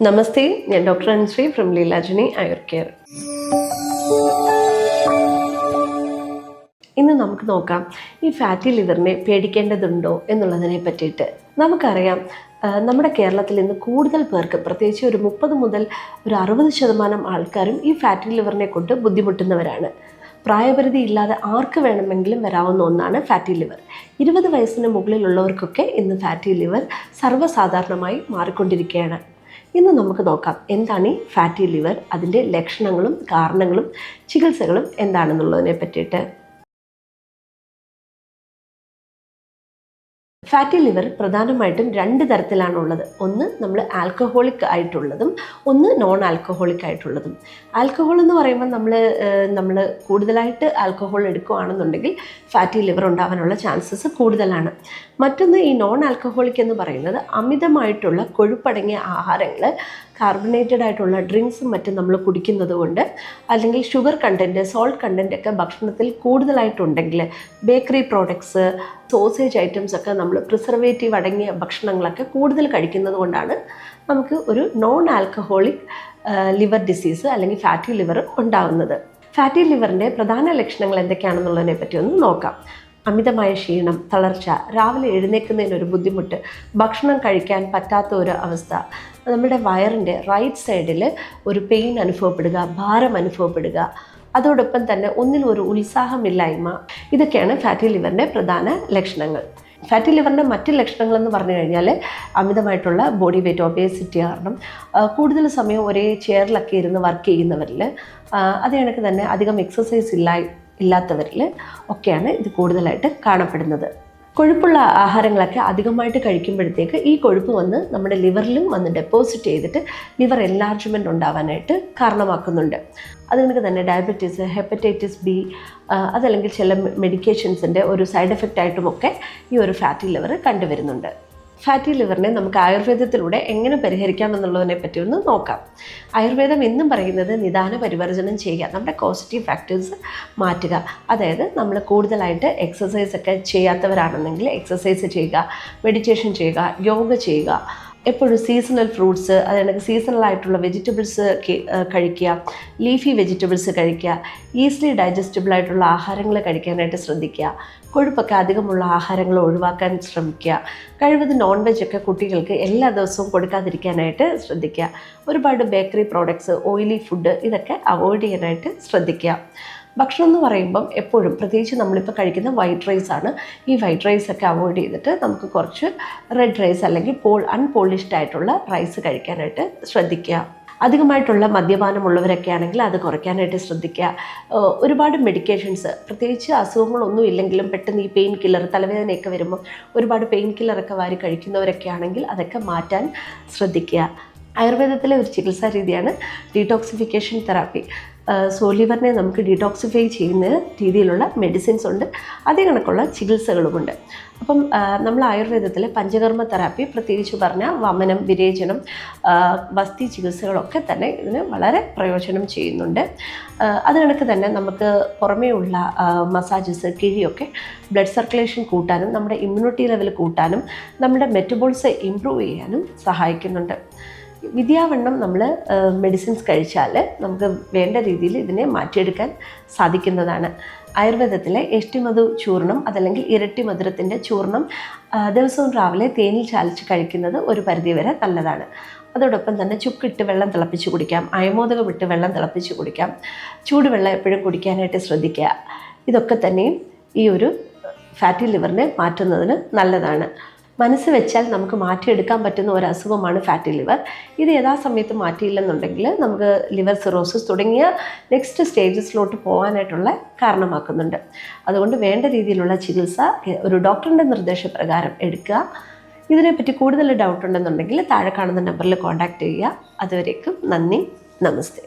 നമസ്തേ, ഞാൻ doctor Anushree from Leelajani Ayur care. ഇന്ന് നമുക്ക് നോക്കാം ഈ ഫാറ്റി ലിവറിനെ പേടിക്കേണ്ടതുണ്ടോ എന്നുള്ളതിനെ പറ്റിയിട്ട്. നമുക്കറിയാം, നമ്മുടെ കേരളത്തിൽ ഇന്ന് കൂടുതൽ പേർക്ക്, പ്രത്യേകിച്ച് ഒരു 30 മുതൽ ഒരു 60% ആൾക്കാരും ഈ ഫാറ്റി ലിവറിനെ കൊണ്ട് ബുദ്ധിമുട്ടുന്നവരാണ്. പ്രായപരിധി ഇല്ലാതെ ആർക്ക് വേണമെങ്കിലും വരാവുന്ന ഒന്നാണ് ഫാറ്റി ലിവർ. 20 വയസ്സിന് മുകളിലുള്ളവർക്കൊക്കെ ഇന്ന് ഫാറ്റി ലിവർ സർവ്വസാധാരണമായി മാറിക്കൊണ്ടിരിക്കുകയാണ്. ഇന്ന് നമുക്ക് നോക്കാം എന്താണ് ഈ ഫാറ്റി ലിവർ, അതിൻ്റെ ലക്ഷണങ്ങളും കാരണങ്ങളും ചികിത്സകളും എന്താണെന്നുള്ളതിനെ പറ്റിയിട്ട്. ഫാറ്റി ലിവർ പ്രധാനമായിട്ടും 2 തരത്തിലാണുള്ളത്. ഒന്ന് നമ്മൾ ആൽക്കഹോളിക് ആയിട്ടുള്ളതും ഒന്ന് നോൺ ആൽക്കഹോളിക് ആയിട്ടുള്ളതും. ആൽക്കഹോൾ എന്ന് പറയുമ്പോൾ നമ്മൾ കൂടുതലായിട്ട് ആൽക്കഹോൾ എടുക്കുകയാണെന്നുണ്ടെങ്കിൽ ഫാറ്റി ലിവർ ഉണ്ടാകാനുള്ള ചാൻസസ് കൂടുതലാണ്. മറ്റൊന്ന് ഈ നോൺ ആൽക്കഹോളിക് എന്ന് പറയുന്നത് അമിതമായിട്ടുള്ള കൊഴുപ്പടങ്ങിയ ആഹാരങ്ങൾ, കാർബണേറ്റഡ് ആയിട്ടുള്ള ഡ്രിങ്ക്സും മറ്റും നമ്മൾ കുടിക്കുന്നത് കൊണ്ട്, അല്ലെങ്കിൽ ഷുഗർ കണ്ടൻറ്റ്, സോൾട്ട് കണ്ടൻറ്റ് ഒക്കെ ഭക്ഷണത്തിൽ കൂടുതലായിട്ടുണ്ടെങ്കിൽ, ബേക്കറി പ്രോഡക്ട്സ്, സോസേജ് ഐറ്റംസ് ഒക്കെ നമ്മൾ പ്രിസർവേറ്റീവ് അടങ്ങിയ ഭക്ഷണങ്ങളൊക്കെ കൂടുതൽ കഴിക്കുന്നത് കൊണ്ടാണ് നമുക്ക് ഒരു നോൺ ആൽക്കഹോളിക് ലിവർ ഡിസീസ് അല്ലെങ്കിൽ ഫാറ്റി ലിവർ ഉണ്ടാകുന്നത്. ഫാറ്റി ലിവറിൻ്റെ പ്രധാന ലക്ഷണങ്ങൾ എന്തൊക്കെയാണെന്നുള്ളതിനെ പറ്റി ഒന്ന് നോക്കാം. അമിതമായ ക്ഷീണം, തളർച്ച, രാവിലെ എഴുന്നേൽക്കുന്നതിനൊരു ബുദ്ധിമുട്ട്, ഭക്ഷണം കഴിക്കാൻ പറ്റാത്ത ഒരു അവസ്ഥ, നമ്മുടെ വയറിൻ്റെ റൈറ്റ് സൈഡിൽ ഒരു പെയിൻ അനുഭവപ്പെടുക, ഭാരം അനുഭവപ്പെടുക, അതോടൊപ്പം തന്നെ ഒന്നിലും ഒരു ഉത്സാഹമില്ലായ്മ, ഇതൊക്കെയാണ് ഫാറ്റി ലിവറിൻ്റെ പ്രധാന ലക്ഷണങ്ങൾ. ഫാറ്റി ലിവറിൻ്റെ മറ്റ് ലക്ഷണങ്ങളെന്ന് പറഞ്ഞു കഴിഞ്ഞാൽ അമിതമായിട്ടുള്ള ബോഡി വെയ്റ്റ്, ഒബേസിറ്റി കാരണം കൂടുതൽ സമയം ഒരേ ചെയറിലൊക്കെ ഇരുന്ന് വർക്ക് ചെയ്യുന്നവരിൽ, അതേ കണക്ക് തന്നെ അധികം എക്സസൈസ് ഇല്ലാത്തവരിൽ ഒക്കെയാണ് ഇത് കൂടുതലായിട്ട് കാണപ്പെടുന്നത്. കൊഴുപ്പുള്ള ആഹാരങ്ങളൊക്കെ അധികമായിട്ട് കഴിക്കുമ്പോഴത്തേക്ക് ഈ കൊഴുപ്പ് വന്ന് നമ്മുടെ ലിവറിലും വന്ന് ഡെപ്പോസിറ്റ് ചെയ്തിട്ട് ലിവർ എൻലാർജ്മെൻറ്റ് ഉണ്ടാവാനായിട്ട് കാരണമാക്കുന്നുണ്ട്. അതുകൊണ്ട് തന്നെ ഡയബറ്റീസ്, ഹെപ്പറ്റൈറ്റിസ് ബി, അതല്ലെങ്കിൽ ചില മെഡിക്കേഷൻസിൻ്റെ ഒരു സൈഡ് എഫക്റ്റ് ആയിട്ടുമൊക്കെ ഈ ഒരു ഫാറ്റി ലിവർ കണ്ടുവരുന്നുണ്ട്. ഫാറ്റി ലിവറിനെ നമുക്ക് ആയുർവേദത്തിലൂടെ എങ്ങനെ പരിഹരിക്കാമെന്നുള്ളതിനെ പറ്റി ഒന്ന് നോക്കാം. ആയുർവേദം എന്നും പറയുന്നത് നിദാന പരിവർജനം ചെയ്യുക, നമ്മുടെ പോസിറ്റീവ് ഫാക്ടേഴ്സ് മാറ്റുക. അതായത് നമ്മൾ കൂടുതലായിട്ട് എക്സസൈസ് ഒക്കെ ചെയ്യാത്തവരാണെന്നെങ്കിൽ എക്സസൈസ് ചെയ്യുക, മെഡിറ്റേഷൻ ചെയ്യുക, യോഗ ചെയ്യുക, എപ്പോഴും സീസണൽ ഫ്രൂട്ട്സ്, അതായത് സീസണലായിട്ടുള്ള വെജിറ്റബിൾസ് കഴിക്കുക, ലീഫി വെജിറ്റബിൾസ് കഴിക്കുക, ഈസിലി ഡൈജസ്റ്റബിൾ ആയിട്ടുള്ള ആഹാരങ്ങൾ കഴിക്കാനായിട്ട് ശ്രദ്ധിക്കുക, കൊഴുപ്പൊക്കെ അധികമുള്ള ആഹാരങ്ങൾ ഒഴിവാക്കാൻ ശ്രമിക്കുക, കഴിവതും നോൺ വെജ് ഒക്കെ കുട്ടികൾക്ക് എല്ലാ ദിവസവും കൊടുക്കാതിരിക്കാനായിട്ട് ശ്രദ്ധിക്കുക, ഒരുപാട് ബേക്കറി പ്രോഡക്ട്സ്, ഓയിലി ഫുഡ് ഇതൊക്കെ അവോയ്ഡ് ചെയ്യാനായിട്ട് ശ്രദ്ധിക്കുക. ഭക്ഷണം എന്ന് പറയുമ്പം എപ്പോഴും, പ്രത്യേകിച്ച് നമ്മളിപ്പോൾ കഴിക്കുന്ന വൈറ്റ് റൈസ് ആണ്, ഈ വൈറ്റ് റൈസൊക്കെ അവോയ്ഡ് ചെയ്തിട്ട് നമുക്ക് കുറച്ച് റെഡ് റൈസ് അല്ലെങ്കിൽ അൺപോളിഷ്ഡ് ആയിട്ടുള്ള റൈസ് കഴിക്കാനായിട്ട് ശ്രദ്ധിക്കുക. അധികമായിട്ടുള്ള മദ്യപാനമുള്ളവരൊക്കെ ആണെങ്കിൽ അത് കുറയ്ക്കാനായിട്ട് ശ്രദ്ധിക്കുക. ഒരുപാട് മെഡിക്കേഷൻസ്, പ്രത്യേകിച്ച് അസുഖങ്ങളൊന്നും ഇല്ലെങ്കിലും പെട്ടെന്ന് ഈ പെയിൻ കില്ലർ, തലവേദനയൊക്കെ വരുമ്പോൾ ഒരുപാട് പെയിൻ കില്ലറൊക്കെ വാരി കഴിക്കുന്നവരൊക്കെ ആണെങ്കിൽ അതൊക്കെ മാറ്റാൻ ശ്രദ്ധിക്കുക. ആയുർവേദത്തിലെ ഒരു ചികിത്സാ രീതിയാണ് ഡീടോക്സിഫിക്കേഷൻ തെറാപ്പി. ലിവറിനെ നമുക്ക് ഡീടോക്സിഫൈ ചെയ്യുന്ന രീതിയിലുള്ള മെഡിസിൻസ് ഉണ്ട്, അതേ കണക്കുള്ള ചികിത്സകളുമുണ്ട്. അപ്പം നമ്മൾ ആയുർവേദത്തിലെ പഞ്ചകർമ്മ തെറാപ്പി, പ്രത്യേകിച്ച് പറഞ്ഞാൽ വമനം, വിരേചനം, വസ്തി ചികിത്സകളൊക്കെ തന്നെ ഇതിന് വളരെ പ്രയോജനം ചെയ്യുന്നുണ്ട്. അത് കണക്ക് തന്നെ നമുക്ക് പുറമേയുള്ള മസാജസ്, കിഴിയൊക്കെ ബ്ലഡ് സർക്കുലേഷൻ കൂട്ടാനും നമ്മുടെ ഇമ്മ്യൂണിറ്റി ലെവൽ കൂട്ടാനും നമ്മുടെ മെറ്റബോൾസ് ഇമ്പ്രൂവ് ചെയ്യാനും സഹായിക്കുന്നുണ്ട്. വിദ്യാവണ്ണം നമ്മൾ മെഡിസിൻസ് കഴിച്ചാൽ നമുക്ക് വേണ്ട രീതിയിൽ ഇതിനെ മാറ്റിയെടുക്കാൻ സാധിക്കുന്നതാണ്. ആയുർവേദത്തിലെ എഷ്ടിമധു ചൂർണം, അതല്ലെങ്കിൽ ഇരട്ടി മധുരത്തിൻ്റെ ചൂർണം ദിവസവും രാവിലെ തേനിൽ ചാലിച്ച് കഴിക്കുന്നത് ഒരു പരിധിവരെ നല്ലതാണ്. അതോടൊപ്പം തന്നെ ചുക്കിട്ട് വെള്ളം തിളപ്പിച്ച് കുടിക്കാം, അയമോദകം ഇട്ട് വെള്ളം തിളപ്പിച്ച് കുടിക്കാം, ചൂടുവെള്ളം എപ്പോഴും കുടിക്കാനായിട്ട് ശ്രദ്ധിക്കുക. ഇതൊക്കെ തന്നെയും ഈ ഒരു ഫാറ്റി ലിവറിനെ മാറ്റുന്നതിന് നല്ലതാണ്. മനസ്സ് വെച്ചാൽ നമുക്ക് മാറ്റിയെടുക്കാൻ പറ്റുന്ന ഒരു അസുഖമാണ് ഫാറ്റി ലിവർ. ഇത് യഥാസമയത്ത് മാറ്റിയില്ലെന്നുണ്ടെങ്കിൽ നമുക്ക് ലിവർ സിറോസിസ് തുടങ്ങിയ നെക്സ്റ്റ് സ്റ്റേജസിലോട്ട് പോകാനായിട്ടുള്ള കാരണമാക്കുന്നുണ്ട്. അതുകൊണ്ട് വേണ്ട രീതിയിലുള്ള ചികിത്സ ഒരു ഡോക്ടറിൻ്റെ നിർദ്ദേശപ്രകാരം എടുക്കുക. ഇതിനെപ്പറ്റി കൂടുതൽ ഡൗട്ട് ഉണ്ടെന്നുണ്ടെങ്കിൽ താഴെ കാണുന്ന നമ്പറിൽ കോൺടാക്റ്റ് ചെയ്യുക. അതുവരേക്കും നന്ദി, നമസ്തേ.